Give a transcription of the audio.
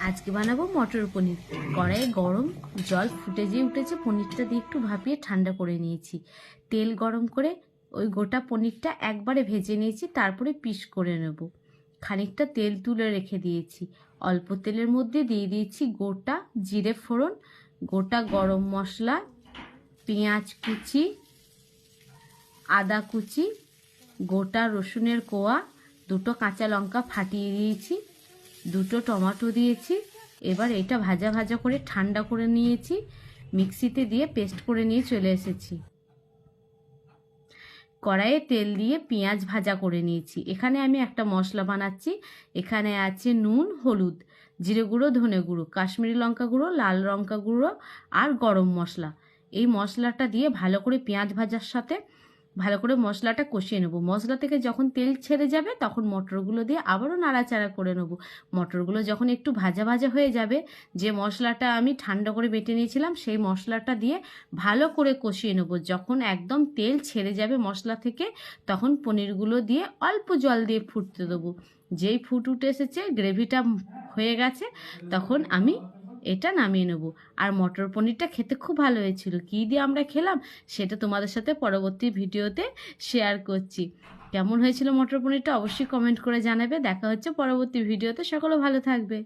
আজকে বানাবো মটর পনির। কড়াইয়ে গরম জল ফুটে যে উঠেছে, পনিরটা দিয়ে একটু ভাপিয়ে ঠান্ডা করে নিয়েছি। তেল গরম করে ওই গোটা পনিরটা একবারে ভেজে নিয়েছি, তারপরে পিস করে নেব। খানিকটা তেল তুলে রেখে দিয়েছি। অল্প তেলের মধ্যে দিয়ে দিয়েছি গোটা জিরে ফোড়ন, গোটা গরম মশলা, পেঁয়াজ কুচি, আদা কুচি, গোটা রসুনের কোয়া, দুটো কাঁচা লঙ্কা ফাটিয়ে দিয়েছি, দুটো টমেটো দিয়েছি। এবার এটা ভাজা ভাজা করে ঠান্ডা করে নিয়েছি, মিক্সিতে দিয়ে পেস্ট করে নিয়ে চলে এসেছি। কড়াইয়ে তেল দিয়ে পেঁয়াজ ভাজা করে নিয়েছি। এখানে আমি একটা মশলা বানাচ্ছি। এখানে আছে নুন, হলুদ, জিরে গুঁড়ো, ধনে গুঁড়ো, কাশ্মীরি লঙ্কা গুঁড়ো, লাল লঙ্কা গুঁড়ো আর গরম মশলা। এই মশলাটা দিয়ে ভালো করে পেঁয়াজ ভাজার সাথে ভালো করে মশলাটা কষিয়ে নেব। মশলা থেকে যখন তেল ছেড়ে যাবে তখন মটরগুলো দিয়ে আবারও নাড়াচাড়া করে নেব। মটরগুলো যখন একটু ভাজা ভাজা হয়ে যাবে, যে মশলাটা আমি ঠান্ডা করে বেটে নিয়েছিলাম সেই মশলাটা দিয়ে ভালো করে কষিয়ে নেব। যখন একদম তেল ছেড়ে যাবে মশলা থেকে, তখন পনিরগুলো দিয়ে অল্প জল দিয়ে ফুটতে দেবো। যেই ফুট উঠে এসেছে, গ্রেভিটা হয়ে গেছে, তখন আমি এটা নামিয়ে নেব। আর মটর পনিরটা খেতে খুব ভালো হয়েছিল। কী দিয়ে আমরা খেলাম সেটা তোমাদের সাথে পরবর্তী ভিডিওতে শেয়ার করছি। কেমন হয়েছিল মটর পনিরটা অবশ্যই কমেন্ট করে জানাবে। দেখা হচ্ছে পরবর্তী ভিডিওতে। সকলে ভালো থাকবে।